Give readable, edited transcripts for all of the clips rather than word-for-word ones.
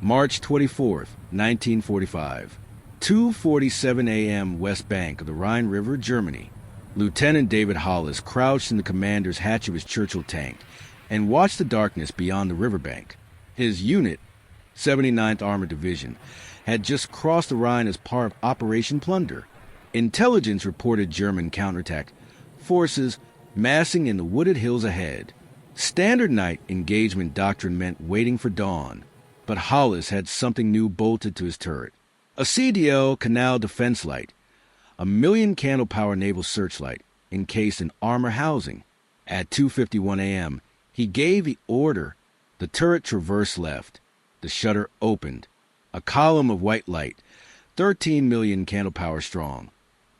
March 24th, 1945. 2:47 a.m. West Bank of the Rhine River, Germany. Lieutenant David Hollis crouched in the commander's hatch of his Churchill tank and watched the darkness beyond the riverbank. His unit, 79th Armored Division, had just crossed the Rhine as part of Operation Plunder. Intelligence reported German counterattack forces massing in the wooded hills ahead. Standard night engagement doctrine meant waiting for dawn, but Hollis had something new bolted to his turret. A CDL Canal Defence Light, a 1,000,000 candlepower naval searchlight encased in armor housing. At 2:51 a.m., he gave the order. The turret traversed left. The shutter opened. A column of white light, 13 million candlepower strong,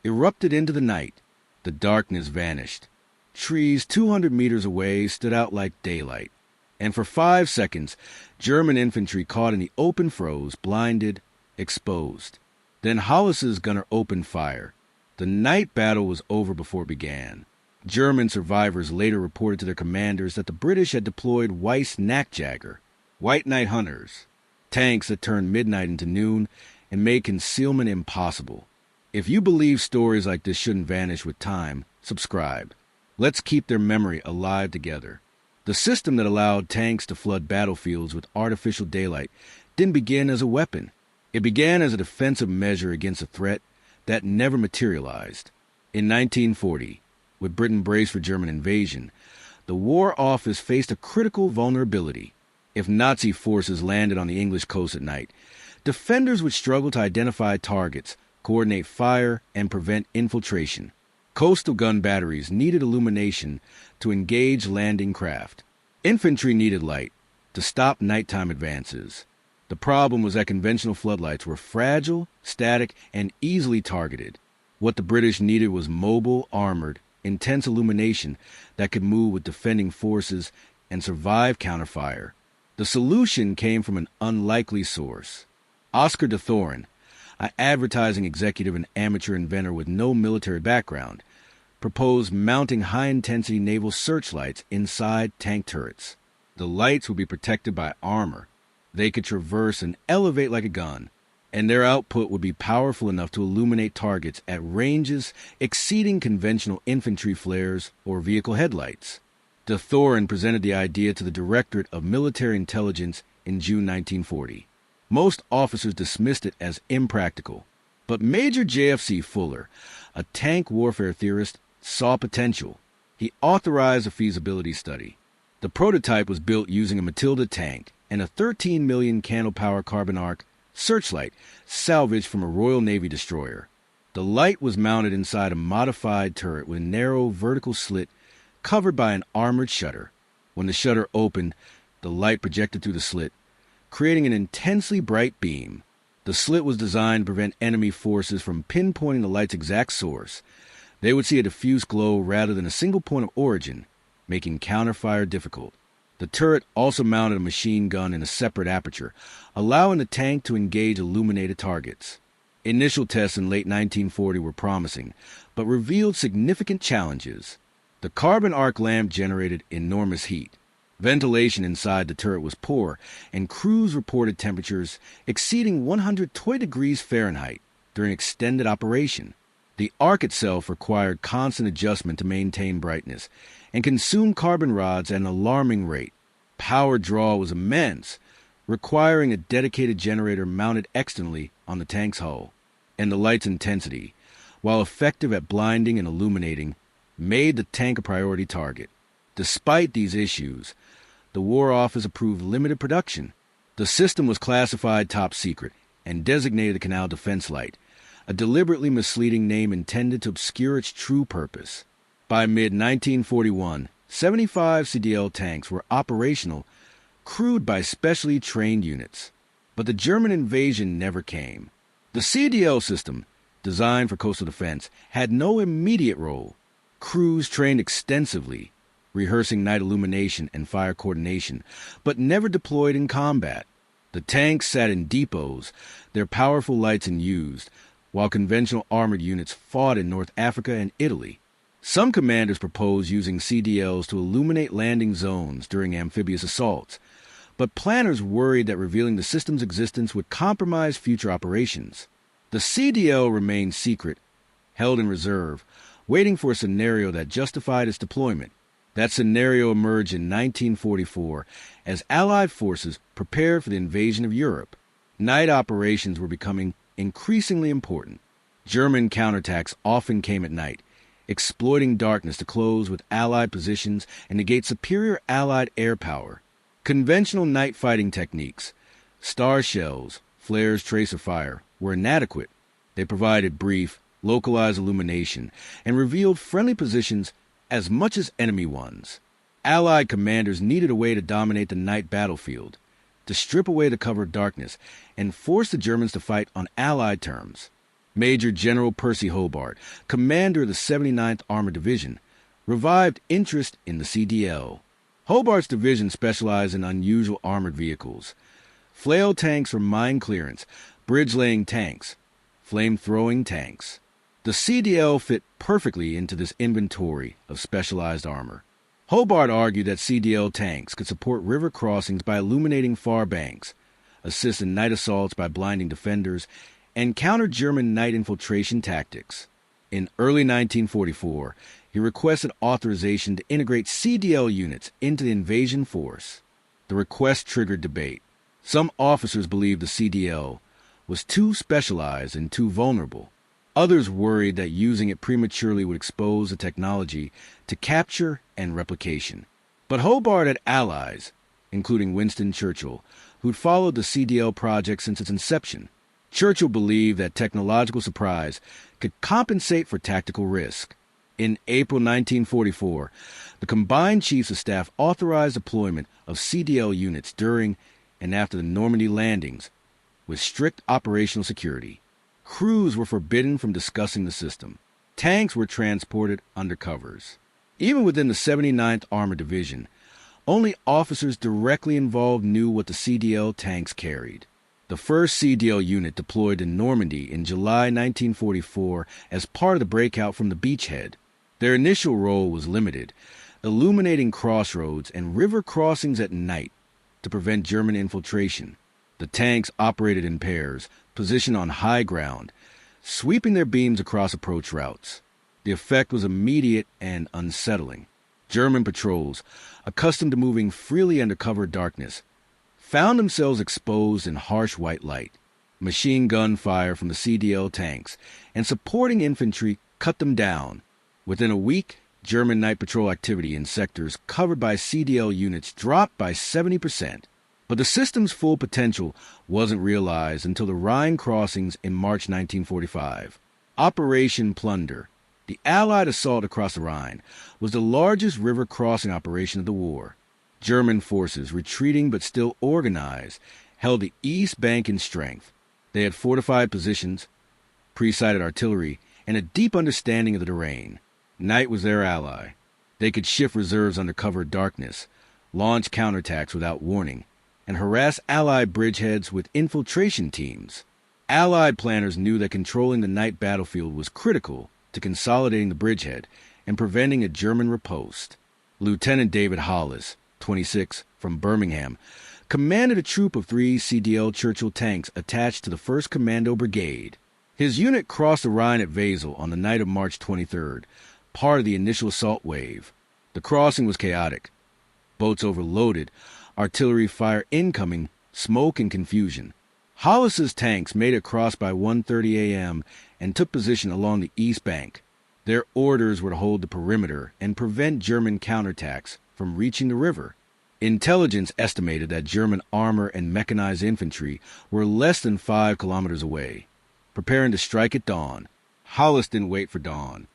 erupted into the night. The darkness vanished. Trees 200 meters away stood out like daylight. And for 5 seconds, German infantry caught in the open froze, blinded, exposed. Then Hollis's gunner opened fire. The night battle was over before it began. German survivors later reported to their commanders that the British had deployed Weiße Nachtjäger, white night hunters, tanks that turned midnight into noon and made concealment impossible. If you believe stories like this shouldn't vanish with time, subscribe. Let's keep their memory alive together. The system that allowed tanks to flood battlefields with artificial daylight didn't begin as a weapon. It began as a defensive measure against a threat that never materialized. In 1940, with Britain braced for German invasion, the War Office faced a critical vulnerability. If Nazi forces landed on the English coast at night, defenders would struggle to identify targets, coordinate fire, and prevent infiltration. Coastal gun batteries needed illumination to engage landing craft. Infantry needed light to stop nighttime advances. The problem was that conventional floodlights were fragile, static, and easily targeted. What the British needed was mobile, armored, intense illumination that could move with defending forces and survive counterfire. The solution came from an unlikely source. Oscar de Thorin, an advertising executive and amateur inventor with no military background, proposed mounting high-intensity naval searchlights inside tank turrets. The lights would be protected by armor. They could traverse and elevate like a gun, and their output would be powerful enough to illuminate targets at ranges exceeding conventional infantry flares or vehicle headlights. De Thorin presented the idea to the Directorate of Military Intelligence in June 1940. Most officers dismissed it as impractical, but Major J.F.C. Fuller, a tank warfare theorist, saw potential. He authorized a feasibility study. The prototype was built using a Matilda tank and a 13 million candlepower carbon arc searchlight salvaged from a Royal Navy destroyer. The light was mounted inside a modified turret with a narrow vertical slit covered by an armored shutter. When the shutter opened, the light projected through the slit, creating an intensely bright beam. The slit was designed to prevent enemy forces from pinpointing the light's exact source. They would see a diffuse glow rather than a single point of origin, making counterfire difficult. The turret also mounted a machine gun in a separate aperture, allowing the tank to engage illuminated targets. Initial tests in late 1940 were promising, but revealed significant challenges. The carbon arc lamp generated enormous heat. Ventilation inside the turret was poor, and crews reported temperatures exceeding 120 degrees Fahrenheit during extended operation. The arc itself required constant adjustment to maintain brightness, and consumed carbon rods at an alarming rate. Power draw was immense, requiring a dedicated generator mounted externally on the tank's hull. And the light's intensity, while effective at blinding and illuminating, made the tank a priority target. Despite these issues, the War Office approved limited production. The system was classified top secret and designated the Canal Defence Light, a deliberately misleading name intended to obscure its true purpose. By mid-1941, 75 CDL tanks were operational, crewed by specially trained units. But the German invasion never came. The CDL system, designed for coastal defense, had no immediate role. Crews trained extensively, rehearsing night illumination and fire coordination, but never deployed in combat. The tanks sat in depots, their powerful lights unused, while conventional armored units fought in North Africa and Italy. Some commanders proposed using CDLs to illuminate landing zones during amphibious assaults, but planners worried that revealing the system's existence would compromise future operations. The CDL remained secret, held in reserve, waiting for a scenario that justified its deployment. That scenario emerged in 1944 as Allied forces prepared for the invasion of Europe. Night operations were becoming increasingly important. German counterattacks often came at night, exploiting darkness to close with Allied positions and negate superior Allied air power. Conventional night fighting techniques, star shells, flares, tracer fire, were inadequate. They provided brief, localized illumination and revealed friendly positions as much as enemy ones. Allied commanders needed a way to dominate the night battlefield, to strip away the cover of darkness and force the Germans to fight on Allied terms. Major General Percy Hobart, commander of the 79th Armored Division, revived interest in the CDL. Hobart's division specialized in unusual armored vehicles, flail tanks for mine clearance, bridge-laying tanks, flame-throwing tanks. The CDL fit perfectly into this inventory of specialized armor. Hobart argued that CDL tanks could support river crossings by illuminating far banks, assist in night assaults by blinding defenders, and counter German night infiltration tactics. In early 1944, he requested authorization to integrate CDL units into the invasion force. The request triggered debate. Some officers believed the CDL was too specialized and too vulnerable. Others worried that using it prematurely would expose the technology to capture and replication. But Hobart had allies, including Winston Churchill, who'd followed the CDL project since its inception. Churchill believed that technological surprise could compensate for tactical risk. In April 1944, the combined chiefs of staff authorized deployment of CDL units during and after the Normandy landings, with strict operational security. Crews were forbidden from discussing the system. Tanks were transported under covers. Even within the 79th Armored Division, only officers directly involved knew what the CDL tanks carried. The first CDL unit deployed in Normandy in July 1944 as part of the breakout from the beachhead. Their initial role was limited, illuminating crossroads and river crossings at night to prevent German infiltration. The tanks operated in pairs, positioned on high ground, sweeping their beams across approach routes. The effect was immediate and unsettling. German patrols, accustomed to moving freely under cover of darkness, found themselves exposed in harsh white light. Machine gun fire from the CDL tanks and supporting infantry cut them down. Within a week, German night patrol activity in sectors covered by CDL units dropped by 70%. But the system's full potential wasn't realized until the Rhine crossings in March 1945. Operation Plunder, the Allied assault across the Rhine, was the largest river crossing operation of the war. German forces, retreating but still organized, held the east bank in strength. They had fortified positions, pre-sighted artillery, and a deep understanding of the terrain. Night was their ally. They could shift reserves under cover of darkness, launch counterattacks without warning, and harass Allied bridgeheads with infiltration teams. Allied planners knew that controlling the night battlefield was critical to consolidating the bridgehead and preventing a German riposte. Lieutenant David Hollis, 26, from Birmingham, commanded a troop of 3 CDL Churchill tanks attached to the 1st Commando Brigade. His unit crossed the Rhine at Wesel on the night of March 23rd, part of the initial assault wave. The crossing was chaotic. Boats overloaded, artillery fire incoming, smoke and confusion. Hollis's tanks made it across by 1:30 a.m. and took position along the east bank. Their orders were to hold the perimeter and prevent German counterattacks from reaching the river. Intelligence estimated that German armor and mechanized infantry were less than 5 kilometers away, preparing to strike at dawn. Hollis didn't wait for dawn.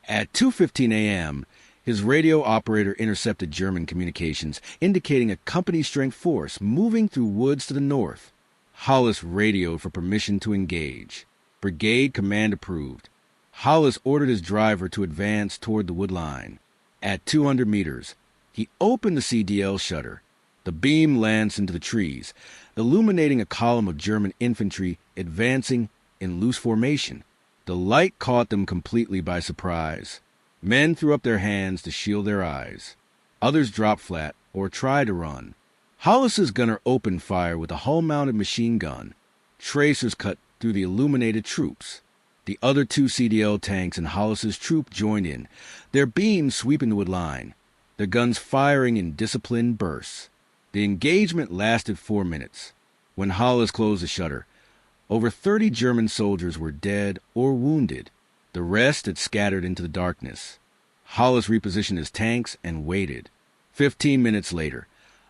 At 2:15 a.m., his radio operator intercepted German communications, indicating a company-strength force moving through woods to the north. Hollis radioed for permission to engage. Brigade command approved. Hollis ordered his driver to advance toward the wood line. At 200 meters, he opened the CDL shutter. The beam lanced into the trees, illuminating a column of German infantry advancing in loose formation. The light caught them completely by surprise. Men threw up their hands to shield their eyes. Others dropped flat or tried to run. Hollis's gunner opened fire with a hull-mounted machine gun. Tracers cut through the illuminated troops. The other two CDL tanks and Hollis's troop joined in, their beams sweeping the wood line, their guns firing in disciplined bursts. The engagement lasted 4 minutes. When Hollis closed the shutter, over 30 German soldiers were dead or wounded. The rest had scattered into the darkness. Hollis repositioned his tanks and waited. 15 minutes later,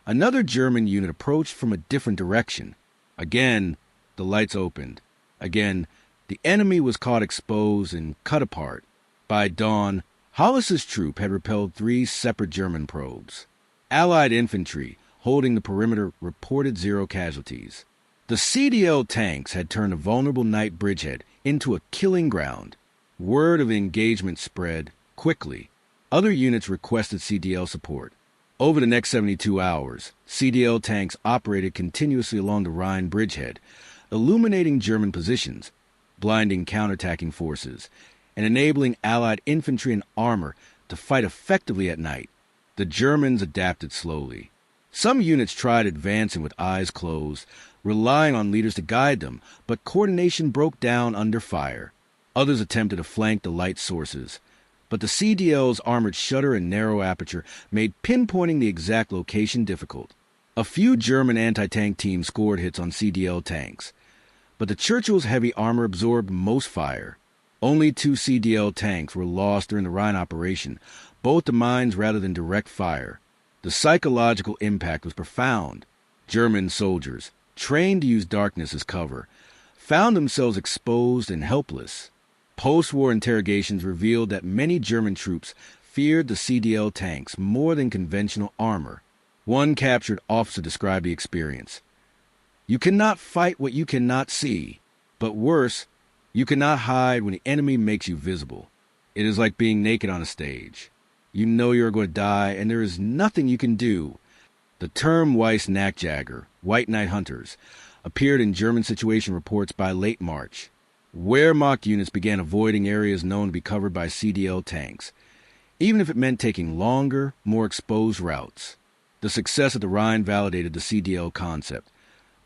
another German unit approached from a different direction. Again, the lights opened. Again, the enemy was caught exposed and cut apart. By dawn, Hollis's troop had repelled 3 separate German probes. Allied infantry holding the perimeter reported 0 casualties. The CDL tanks had turned a vulnerable night bridgehead into a killing ground. Word of engagement spread quickly. Other units requested CDL support. Over the next 72 hours, CDL tanks operated continuously along the Rhine bridgehead, illuminating German positions, blinding counterattacking forces, and enabling Allied infantry and armor to fight effectively at night. The Germans adapted slowly. Some units tried advancing with eyes closed, relying on leaders to guide them, but coordination broke down under fire. Others attempted to flank the light sources, but the CDL's armored shutter and narrow aperture made pinpointing the exact location difficult. A few German anti-tank teams scored hits on CDL tanks, but the Churchill's heavy armor absorbed most fire. Only 2 CDL tanks were lost during the Rhine operation, both to mines rather than direct fire. The psychological impact was profound. German soldiers, trained to use darkness as cover, found themselves exposed and helpless. Post-war interrogations revealed that many German troops feared the CDL tanks more than conventional armor. One captured officer described the experience. "You cannot fight what you cannot see, but worse, you cannot hide when the enemy makes you visible. It is like being naked on a stage. You know you are going to die, and there is nothing you can do." The term Weiße Nachtjäger, White Night Hunters, appeared in German situation reports by late March. Wehrmacht units began avoiding areas known to be covered by CDL tanks, even if it meant taking longer, more exposed routes. The success of the Rhine validated the CDL concept,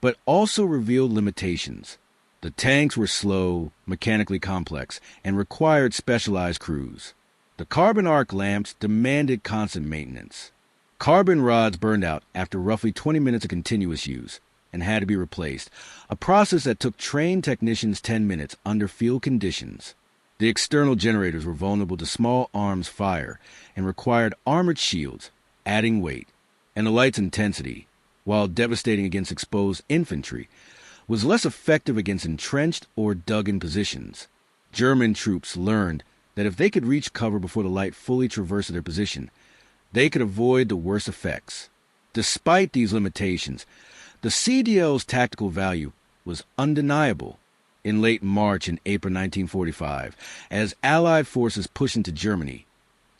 but also revealed limitations. The tanks were slow, mechanically complex, and required specialized crews. The carbon arc lamps demanded constant maintenance. Carbon rods burned out after roughly 20 minutes of continuous use and had to be replaced, a process that took trained technicians 10 minutes under field conditions. The external generators were vulnerable to small arms fire and required armored shields, adding weight. And the light's intensity, while devastating against exposed infantry, was less effective against entrenched or dug-in positions. German troops learned that if they could reach cover before the light fully traversed their position, they could avoid the worst effects. Despite these limitations, the CDL's tactical value was undeniable. In late March and April 1945, as Allied forces pushed into Germany,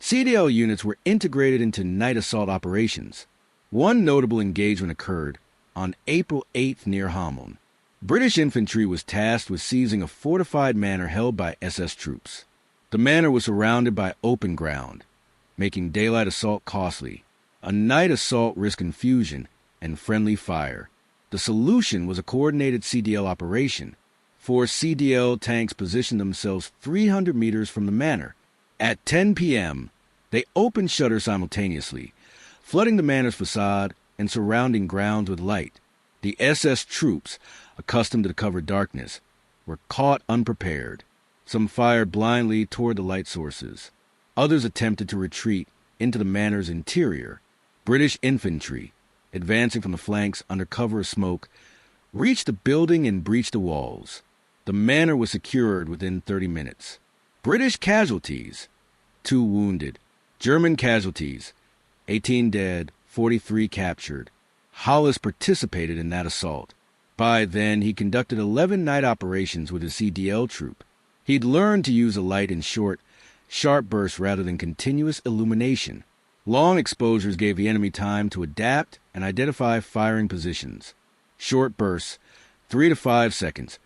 CDL units were integrated into night assault operations. One notable engagement occurred on April 8th near Hameln. British infantry was tasked with seizing a fortified manor held by SS troops. The manor was surrounded by open ground, making daylight assault costly. A night assault risked confusion and friendly fire. The solution was a coordinated CDL operation. 4 CDL tanks positioned themselves 300 meters from the manor. At 10 p.m., they opened shutters simultaneously, flooding the manor's facade and surrounding grounds with light. The SS troops, accustomed to the cover darkness, were caught unprepared. Some fired blindly toward the light sources. Others attempted to retreat into the manor's interior. British infantry, advancing from the flanks under cover of smoke, reached the building and breached the walls. The manor was secured within 30 minutes. British casualties, 2 wounded. German casualties, 18 dead, 43 captured. Hollis participated in that assault. By then, he conducted 11 night operations with his CDL troop. He'd learned to use a light in short, sharp bursts rather than continuous illumination. Long exposures gave the enemy time to adapt and identify firing positions. Short bursts, 3 to 5 seconds,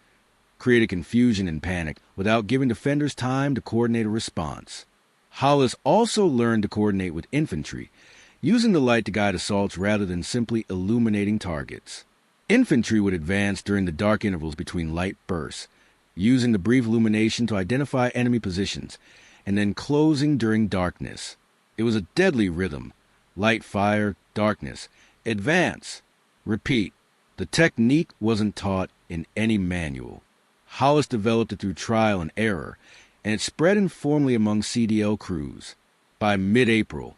created confusion and panic without giving defenders time to coordinate a response. Hollis also learned to coordinate with infantry, using the light to guide assaults rather than simply illuminating targets. Infantry would advance during the dark intervals between light bursts, using the brief illumination to identify enemy positions, and then closing during darkness. It was a deadly rhythm. Light fire, darkness, advance, repeat. The technique wasn't taught in any manual. Hollis developed it through trial and error, and it spread informally among CDL crews. By mid-April,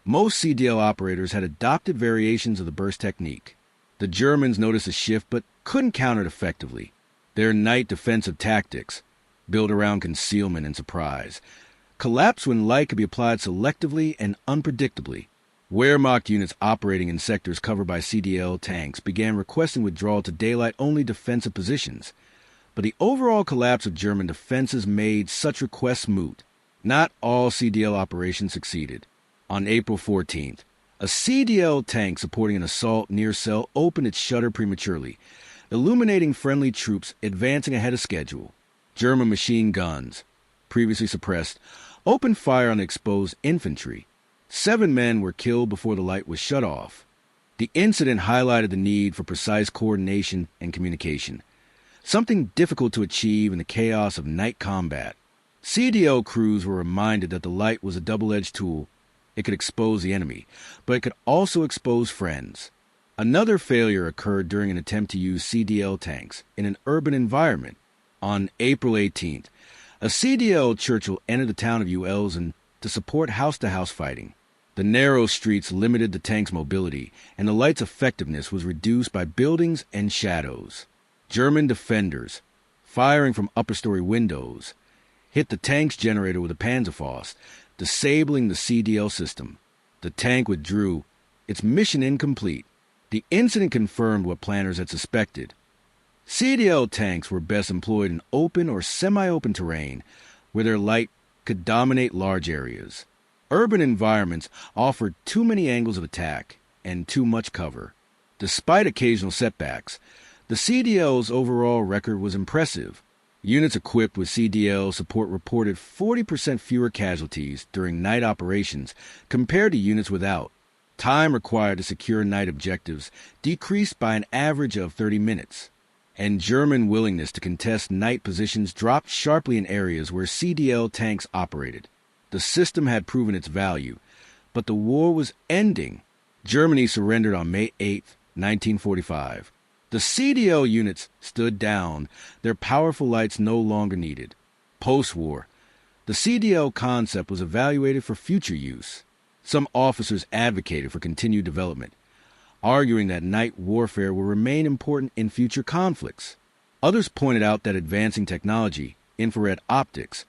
most CDL operators had adopted variations of the burst technique. The Germans noticed a shift but couldn't counter it effectively. Their night defensive tactics, built around concealment and surprise, collapsed when light could be applied selectively and unpredictably. Wehrmacht units operating in sectors covered by CDL tanks began requesting withdrawal to daylight-only defensive positions, but the overall collapse of German defenses made such requests moot. Not all CDL operations succeeded. On April 14th, a CDL tank supporting an assault near cell opened its shutter prematurely, illuminating friendly troops advancing ahead of schedule. German machine guns, previously suppressed, opened fire on the exposed infantry. 7 men were killed before the light was shut off. The incident highlighted the need for precise coordination and communication, something difficult to achieve in the chaos of night combat. CDL crews were reminded that the light was a double-edged tool. It could expose the enemy, but it could also expose friends. Another failure occurred during an attempt to use CDL tanks in an urban environment. On April 18th, a CDL Churchill entered the town of Uelzen to support house-to-house fighting. The narrow streets limited the tank's mobility, and the light's effectiveness was reduced by buildings and shadows. German defenders, firing from upper-story windows, hit the tank's generator with a Panzerfaust, disabling the CDL system. The tank withdrew, its mission incomplete. The incident confirmed what planners had suspected. CDL tanks were best employed in open or semi-open terrain, where their light could dominate large areas. Urban environments offered too many angles of attack and too much cover. Despite occasional setbacks, the CDL's overall record was impressive. Units equipped with CDL support reported 40% fewer casualties during night operations compared to units without. Time required to secure night objectives decreased by an average of 30 minutes. And German willingness to contest night positions dropped sharply in areas where CDL tanks operated. The system had proven its value, but the war was ending. Germany surrendered on May 8, 1945. The CDL units stood down, their powerful lights no longer needed. Post-war, the CDL concept was evaluated for future use. Some officers advocated for continued development, arguing that night warfare will remain important in future conflicts. Others pointed out that advancing technology, infrared optics,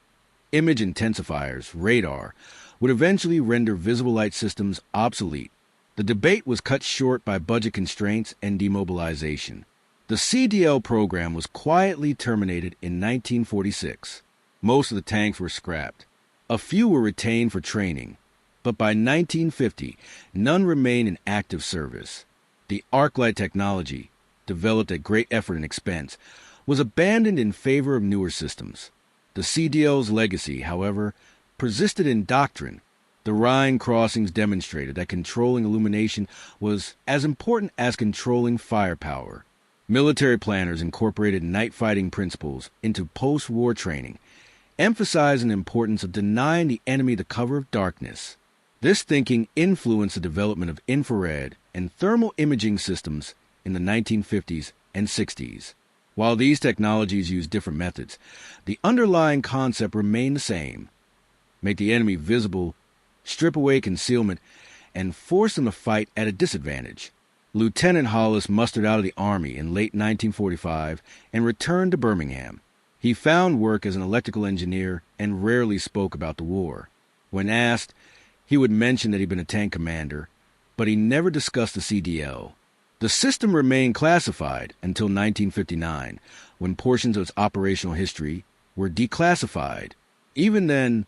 image intensifiers, radar, would eventually render visible light systems obsolete. The debate was cut short by budget constraints and demobilization. The CDL program was quietly terminated in 1946. Most of the tanks were scrapped. A few were retained for training, but by 1950, none remained in active service. The arc light technology, developed at great effort and expense, was abandoned in favor of newer systems. The CDL's legacy, however, persisted in doctrine. The Rhine crossings demonstrated that controlling illumination was as important as controlling firepower. Military planners incorporated night fighting principles into post-war training, emphasizing the importance of denying the enemy the cover of darkness. This thinking influenced the development of infrared and thermal imaging systems in the 1950s and 60s. While these technologies used different methods, the underlying concept remained the same: make the enemy visible, strip away concealment, and force them to fight at a disadvantage. Lieutenant Hollis mustered out of the Army in late 1945 and returned to Birmingham. He found work as an electrical engineer and rarely spoke about the war. When asked, he would mention that he'd been a tank commander, but he never discussed the CDL. The system remained classified until 1959, when portions of its operational history were declassified. Even then,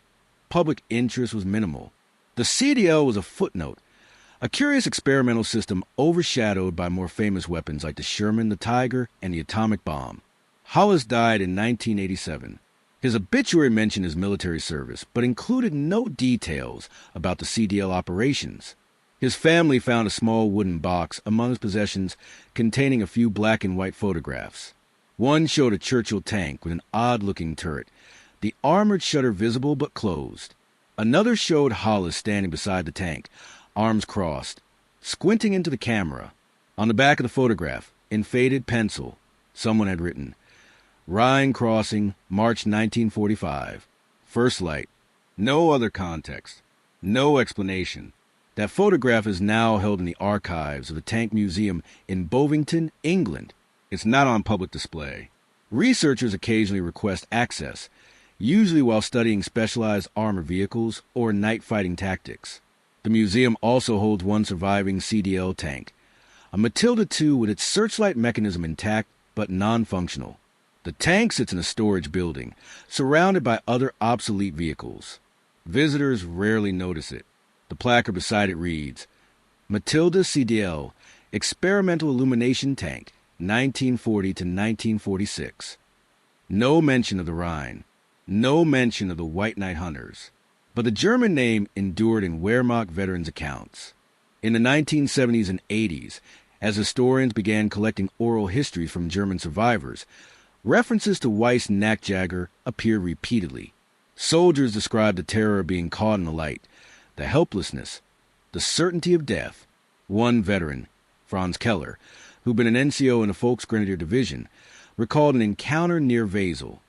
public interest was minimal. The CDL was a footnote, a curious experimental system overshadowed by more famous weapons like the Sherman, the Tiger, and the atomic bomb. Hollis died in 1987. His obituary mentioned his military service, but included no details about the CDL operations. His family found a small wooden box among his possessions containing a few black and white photographs. One showed a Churchill tank with an odd-looking turret, the armored shutter visible but closed. Another showed Hollis standing beside the tank, arms crossed, squinting into the camera. On the back of the photograph, in faded pencil, someone had written, "Rhine crossing, March 1945. First light." No other context. No explanation. That photograph is now held in the archives of the Tank Museum in Bovington, England. It's not on public display. Researchers occasionally request access, usually while studying specialized armored vehicles or night fighting tactics. The museum also holds one surviving CDL tank, a Matilda II with its searchlight mechanism intact but non-functional. The tank sits in a storage building, surrounded by other obsolete vehicles. Visitors rarely notice it. The placard beside it reads, "Matilda CDL, Experimental Illumination Tank, 1940 to 1946. No mention of the Rhine. No mention of the White Knight Hunters. But the German name endured in Wehrmacht veterans' accounts. In the 1970s and 80s, as historians began collecting oral histories from German survivors, references to Weiße Nachtjäger appeared repeatedly. Soldiers described the terror of being caught in the light, the helplessness, the certainty of death. One veteran, Franz Keller, who'd been an NCO in the Volksgrenadier Division, recalled an encounter near Wesel.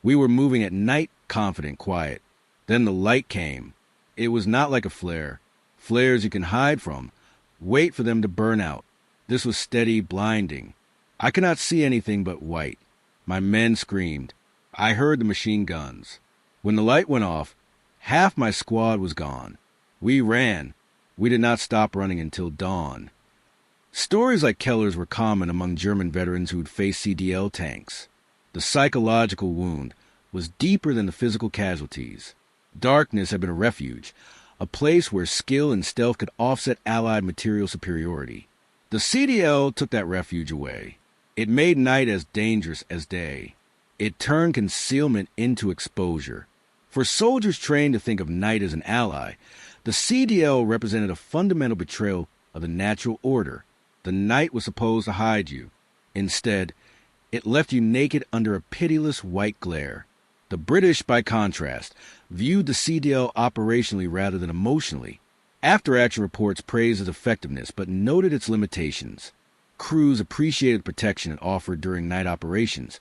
"We were moving at night, confident, quiet. Then the light came. It was not like a flare. Flares you can hide from. Wait for them to burn out. This was steady, blinding. I could not see anything but white. My men screamed. I heard the machine guns. When the light went off, half my squad was gone. We ran. We did not stop running until dawn." Stories like Keller's were common among German veterans who'd faced CDL tanks. The psychological wound was deeper than the physical casualties. Darkness had been a refuge, a place where skill and stealth could offset Allied material superiority. The CDL took that refuge away. It made night as dangerous as day. It turned concealment into exposure. For soldiers trained to think of night as an ally, the CDL represented a fundamental betrayal of the natural order. The night was supposed to hide you. Instead, it left you naked under a pitiless white glare. The British, by contrast, viewed the CDL operationally rather than emotionally. After-action reports praised its effectiveness but noted its limitations. Crews appreciated the protection it offered during night operations,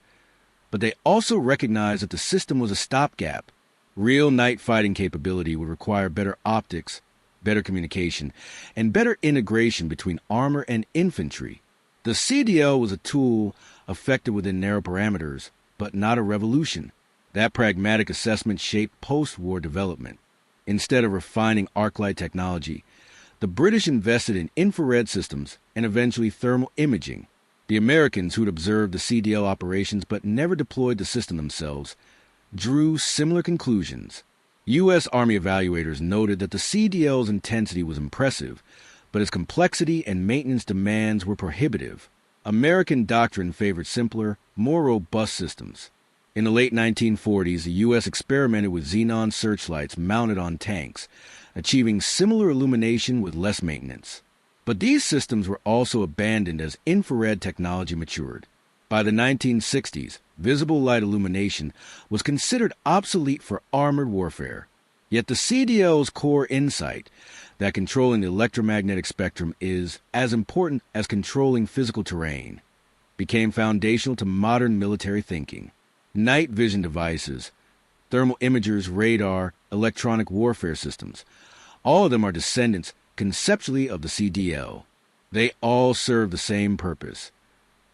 but they also recognized that the system was a stopgap. Real night fighting capability would require better optics, better communication, and better integration between armor and infantry. The CDL was a tool effective within narrow parameters, but not a revolution. That pragmatic assessment shaped post-war development. Instead of refining arc-light technology, the British invested in infrared systems and eventually thermal imaging. The Americans, who'd observed the CDL operations but never deployed the system themselves, drew similar conclusions. U.S. Army evaluators noted that the CDL's intensity was impressive, but its complexity and maintenance demands were prohibitive. American doctrine favored simpler, more robust systems. In the late 1940s, the U.S. experimented with xenon searchlights mounted on tanks, achieving similar illumination with less maintenance. But these systems were also abandoned as infrared technology matured. By the 1960s, visible light illumination was considered obsolete for armored warfare. Yet the CDL's core insight, that controlling the electromagnetic spectrum is as important as controlling physical terrain, became foundational to modern military thinking. Night vision devices, thermal imagers, radar, electronic warfare systems, all of them are descendants conceptually of the CDL. They all serve the same purpose: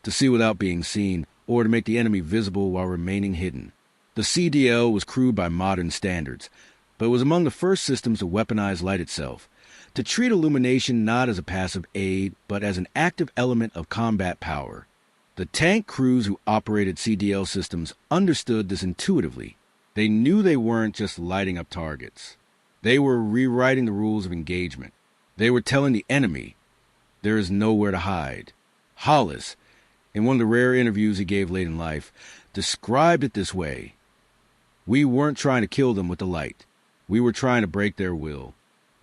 to see without being seen, or to make the enemy visible while remaining hidden. The CDL was crude by modern standards, but it was among the first systems to weaponize light itself, to treat illumination not as a passive aid, but as an active element of combat power. The tank crews who operated CDL systems understood this intuitively. They knew they weren't just lighting up targets. They were rewriting the rules of engagement. They were telling the enemy, there is nowhere to hide. Hollis, in one of the rare interviews he gave late in life, described it this way: "We weren't trying to kill them with the light. We were trying to break their will.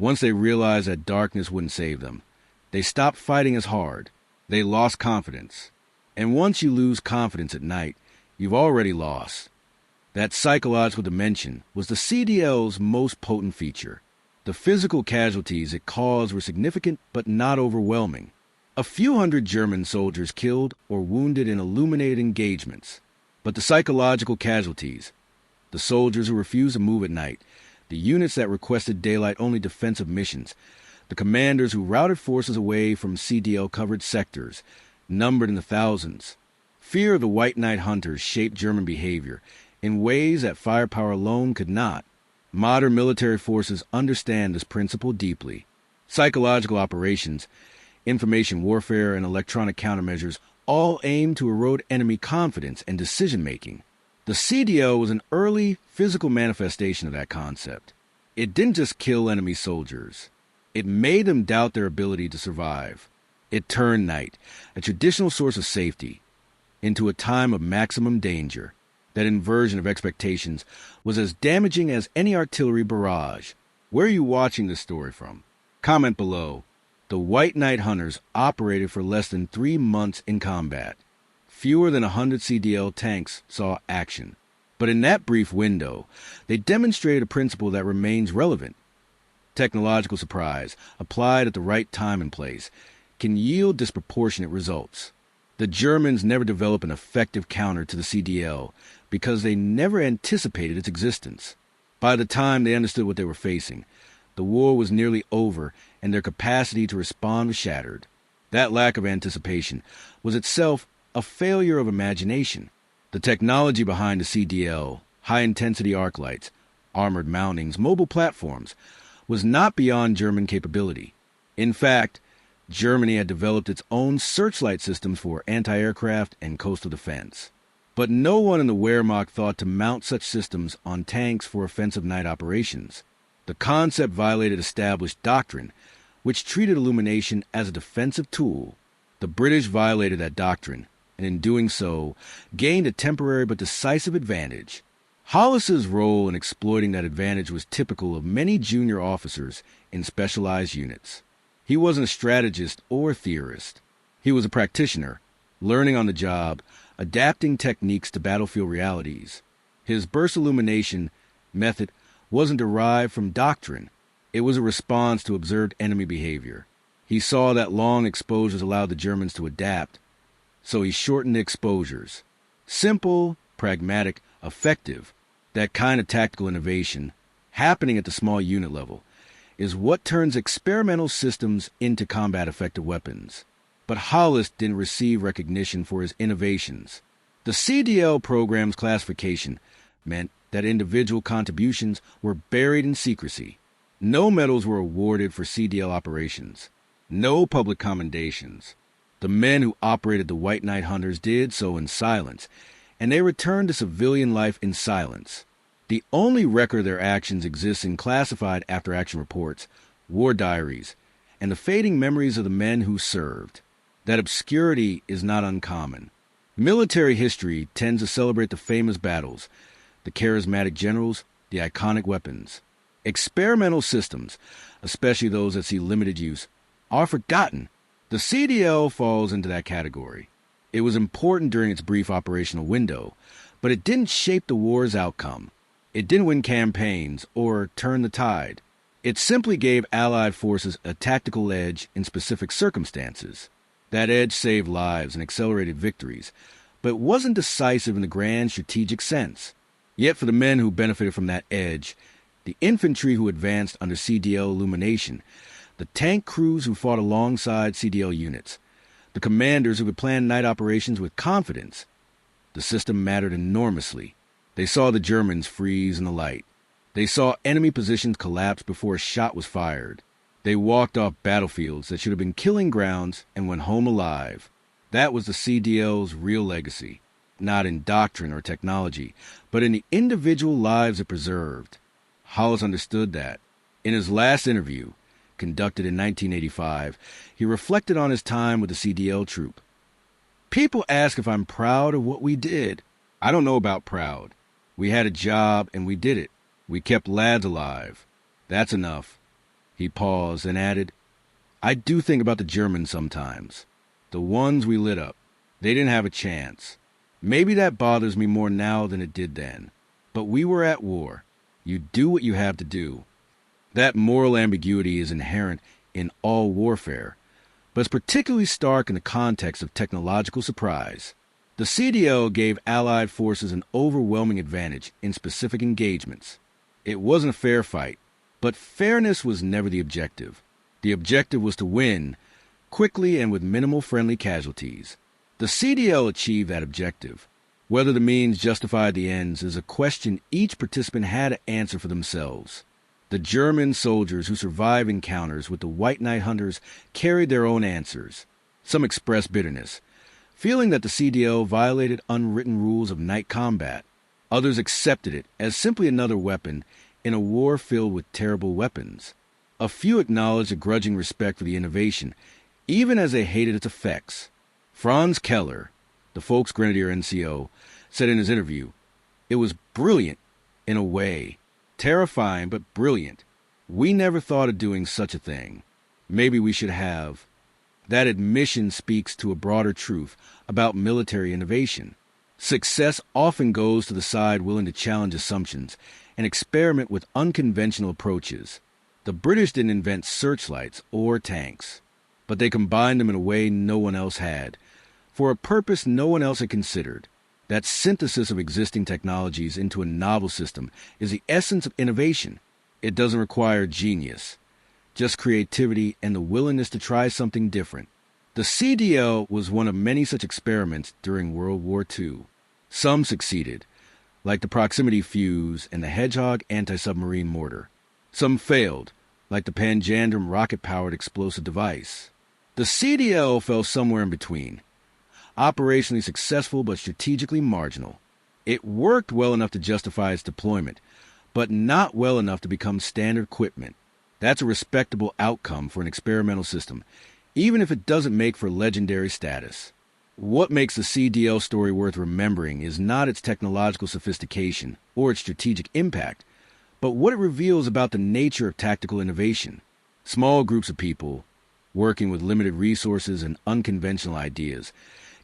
Once they realized that darkness wouldn't save them, they stopped fighting as hard. They lost confidence. And once you lose confidence at night, you've already lost. That psychological dimension was the CDL's most potent feature. The physical casualties it caused were significant but not overwhelming. A few hundred German soldiers killed or wounded in illuminated engagements. But the psychological casualties, the soldiers who refused to move at night, the units that requested daylight-only defensive missions, the commanders who routed forces away from CDL-covered sectors, numbered in the thousands. Fear of the White Night Hunters shaped German behavior in ways that firepower alone could not. Modern military forces understand this principle deeply. Psychological operations, information warfare, and electronic countermeasures all aim to erode enemy confidence and decision-making. The CDL was an early physical manifestation of that concept. It didn't just kill enemy soldiers. It made them doubt their ability to survive. It turned night, a traditional source of safety, into a time of maximum danger. That inversion of expectations was as damaging as any artillery barrage. Where are you watching this story from? Comment below. The White Night Hunters operated for less than 3 months in combat. Fewer than 100 CDL tanks saw action. But in that brief window, they demonstrated a principle that remains relevant. Technological surprise, applied at the right time and place, can yield disproportionate results. The Germans never developed an effective counter to the CDL because they never anticipated its existence. By the time they understood what they were facing, the war was nearly over and their capacity to respond was shattered. That lack of anticipation was itself a failure of imagination. The technology behind the CDL, high-intensity arc lights, armored mountings, mobile platforms, was not beyond German capability. In fact, Germany had developed its own searchlight systems for anti-aircraft and coastal defense. But no one in the Wehrmacht thought to mount such systems on tanks for offensive night operations. The concept violated established doctrine, which treated illumination as a defensive tool. The British violated that doctrine, and in doing so, gained a temporary but decisive advantage. Hollis's role in exploiting that advantage was typical of many junior officers in specialized units. He wasn't a strategist or theorist. He was a practitioner, learning on the job, adapting techniques to battlefield realities. His burst illumination method wasn't derived from doctrine. It was a response to observed enemy behavior. He saw that long exposures allowed the Germans to adapt, so he shortened the exposures. Simple, pragmatic, effective. That kind of tactical innovation, happening at the small unit level, is what turns experimental systems into combat-effective weapons. But Hollis didn't receive recognition for his innovations. The CDL program's classification meant that individual contributions were buried in secrecy. No medals were awarded for CDL operations. No public commendations. The men who operated the White Night Hunters did so in silence, and they returned to civilian life in silence. The only record of their actions exists in classified after-action reports, war diaries, and the fading memories of the men who served. That obscurity is not uncommon. Military history tends to celebrate the famous battles, the charismatic generals, the iconic weapons. Experimental systems, especially those that see limited use, are forgotten. The CDL falls into that category. It was important during its brief operational window, but it didn't shape the war's outcome. It didn't win campaigns or turn the tide. It simply gave Allied forces a tactical edge in specific circumstances. That edge saved lives and accelerated victories, but it wasn't decisive in the grand strategic sense. Yet for the men who benefited from that edge, the infantry who advanced under CDL illumination, the tank crews who fought alongside CDL units, the commanders who could plan night operations with confidence, the system mattered enormously. They saw the Germans freeze in the light. They saw enemy positions collapse before a shot was fired. They walked off battlefields that should have been killing grounds and went home alive. That was the CDL's real legacy, not in doctrine or technology, but in the individual lives it preserved. Hollis understood that. In his last interview, conducted in 1985, he reflected on his time with the CDL troop. People ask if I'm proud of what we did. I don't know about proud. We had a job and we did it. We kept lads alive. That's enough. He paused and added, "I do think about the Germans sometimes. The ones we lit up. They didn't have a chance. Maybe that bothers me more now than it did then. But we were at war. You do what you have to do." That moral ambiguity is inherent in all warfare, but it's particularly stark in the context of technological surprise. The CDL gave Allied forces an overwhelming advantage in specific engagements. It wasn't a fair fight, but fairness was never the objective. The objective was to win, quickly and with minimal friendly casualties. The CDL achieved that objective. Whether the means justified the ends is a question each participant had to answer for themselves. The German soldiers who survived encounters with the White Night Hunters carried their own answers. Some expressed bitterness, feeling that the CDL violated unwritten rules of night combat. Others accepted it as simply another weapon in a war filled with terrible weapons. A few acknowledged a grudging respect for the innovation, even as they hated its effects. Franz Keller, the Volksgrenadier NCO, said in his interview, "It was brilliant in a way. Terrifying, but brilliant. We never thought of doing such a thing. Maybe we should have." That admission speaks to a broader truth about military innovation. Success often goes to the side willing to challenge assumptions and experiment with unconventional approaches. The British didn't invent searchlights or tanks, but they combined them in a way no one else had, for a purpose no one else had considered. That synthesis of existing technologies into a novel system is the essence of innovation. It doesn't require genius, just creativity and the willingness to try something different. The CDL was one of many such experiments during World War II. Some succeeded, like the proximity fuse and the Hedgehog anti-submarine mortar. Some failed, like the Panjandrum rocket-powered explosive device. The CDL fell somewhere in between. Operationally successful but strategically marginal. It worked well enough to justify its deployment, but not well enough to become standard equipment. That's a respectable outcome for an experimental system, even if it doesn't make for legendary status. What makes the CDL story worth remembering is not its technological sophistication or its strategic impact, but what it reveals about the nature of tactical innovation. Small groups of people, working with limited resources and unconventional ideas,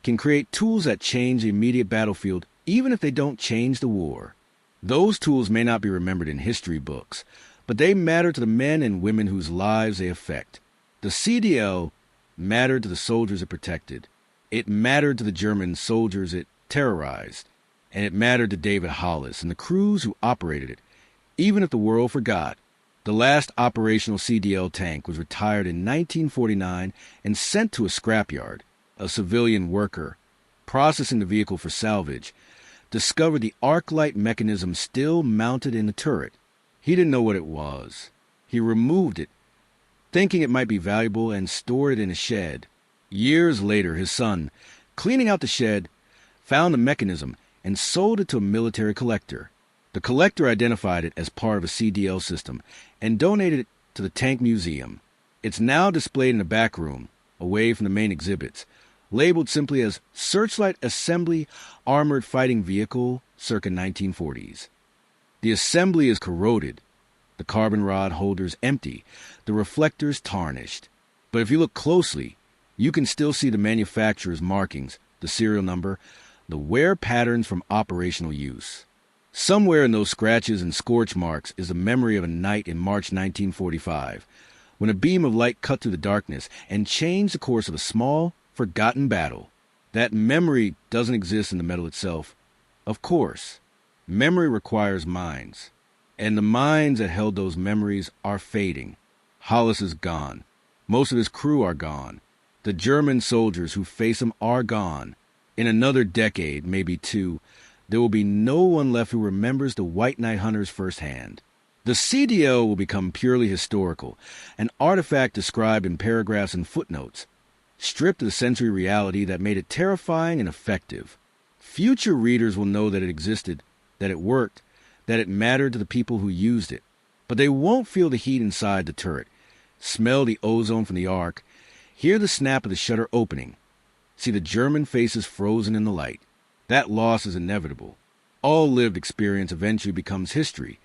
can create tools that change the immediate battlefield even if they don't change the war. Those tools may not be remembered in history books, but they matter to the men and women whose lives they affect. The CDL mattered to the soldiers it protected. It mattered to the German soldiers it terrorized. And it mattered to David Hollis and the crews who operated it, even if the world forgot. The last operational CDL tank was retired in 1949 and sent to a scrapyard. A civilian worker, processing the vehicle for salvage, discovered the arc light mechanism still mounted in the turret. He didn't know what it was. He removed it, thinking it might be valuable, and stored it in a shed. Years later, his son, cleaning out the shed, found the mechanism and sold it to a military collector. The collector identified it as part of a CDL system and donated it to the Tank Museum. It's now displayed in the back room, away from the main exhibits, labeled simply as Searchlight Assembly Armored Fighting Vehicle circa 1940s. The assembly is corroded, the carbon rod holders empty, the reflectors tarnished. But if you look closely, you can still see the manufacturer's markings, the serial number, the wear patterns from operational use. Somewhere in those scratches and scorch marks is the memory of a night in March 1945, when a beam of light cut through the darkness and changed the course of a small, forgotten battle. That memory doesn't exist in the metal itself. Of course, memory requires minds, and the minds that held those memories are fading. Hollis is gone. Most of his crew are gone. The German soldiers who face him are gone. In another decade, maybe two, there will be no one left who remembers the White Night Hunters firsthand. The CDL will become purely historical, an artifact described in paragraphs and footnotes, stripped of the sensory reality that made it terrifying and effective. Future readers will know that it existed, that it worked, that it mattered to the people who used it. But they won't feel the heat inside the turret, smell the ozone from the arc, hear the snap of the shutter opening, see the German faces frozen in the light. That loss is inevitable. All lived experience eventually becomes history,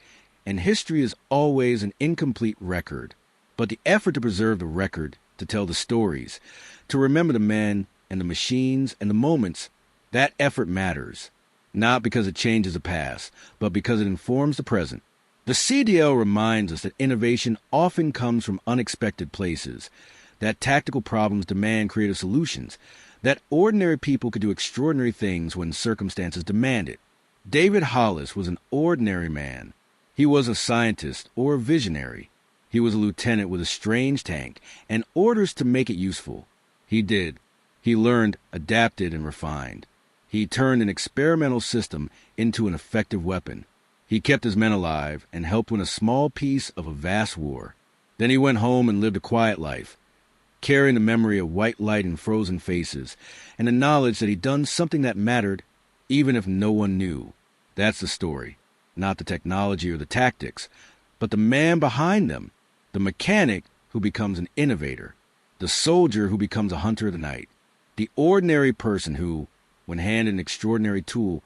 and history is always an incomplete record. But the effort to preserve the record, to tell the stories, to remember the men and the machines and the moments, that effort matters. Not because it changes the past, but because it informs the present. The CDL reminds us that innovation often comes from unexpected places, that tactical problems demand creative solutions, that ordinary people could do extraordinary things when circumstances demand it. David Hollis was an ordinary man. He was a scientist or a visionary. He was a lieutenant with a strange tank and orders to make it useful. He did. He learned, adapted, and refined. He turned an experimental system into an effective weapon. He kept his men alive and helped win a small piece of a vast war. Then he went home and lived a quiet life, carrying the memory of white light and frozen faces, and the knowledge that he'd done something that mattered, even if no one knew. That's the story. Not the technology or the tactics, but the man behind them, the mechanic who becomes an innovator, the soldier who becomes a hunter of the night, the ordinary person who, when handed an extraordinary tool,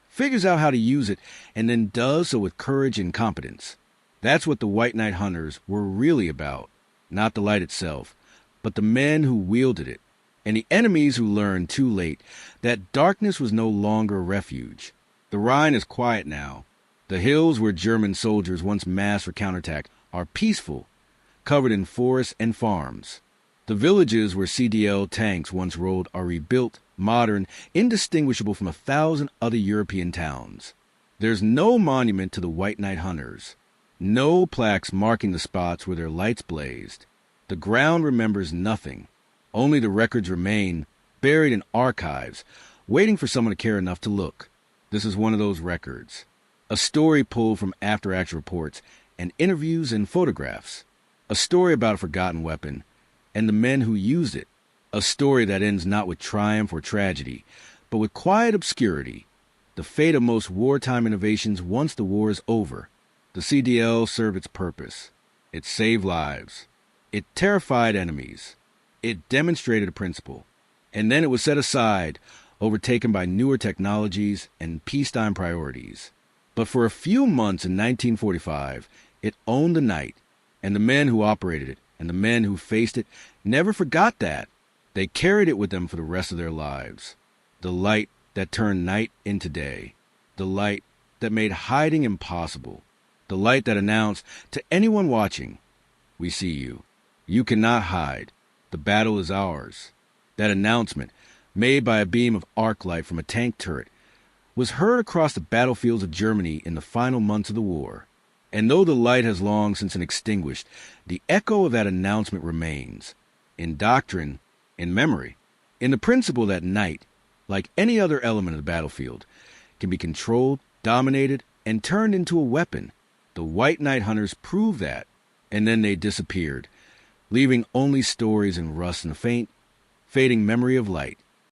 figures out how to use it and then does so with courage and competence. That's what the White Knight Hunters were really about, not the light itself, but the men who wielded it, and the enemies who learned too late that darkness was no longer a refuge. The Rhine is quiet now. The hills where German soldiers once massed for counterattack are peaceful, covered in forests and farms. The villages where CDL tanks once rolled are rebuilt, modern, indistinguishable from 1,000 other European towns. There's no monument to the White Knight Hunters, no plaques marking the spots where their lights blazed. The ground remembers nothing. Only the records remain, buried in archives, waiting for someone to care enough to look. This is one of those records. A story pulled from after-action reports and interviews and photographs. A story about a forgotten weapon and the men who used it. A story that ends not with triumph or tragedy, but with quiet obscurity. The fate of most wartime innovations once the war is over. The CDL served its purpose. It saved lives. It terrified enemies. It demonstrated a principle. And then it was set aside, overtaken by newer technologies and peacetime priorities. But for a few months in 1945, it owned the night, and the men who operated it and the men who faced it never forgot that. They carried it with them for the rest of their lives. The light that turned night into day. The light that made hiding impossible. The light that announced to anyone watching, "We see you. You cannot hide. The battle is ours." That announcement, made by a beam of arc light from a tank turret, was heard across the battlefields of Germany in the final months of the war. And though the light has long since been extinguished, the echo of that announcement remains, in doctrine, in memory, in the principle that night, like any other element of the battlefield, can be controlled, dominated, and turned into a weapon. The White Knight Hunters proved that, and then they disappeared, leaving only stories and rust and a faint, fading memory of light.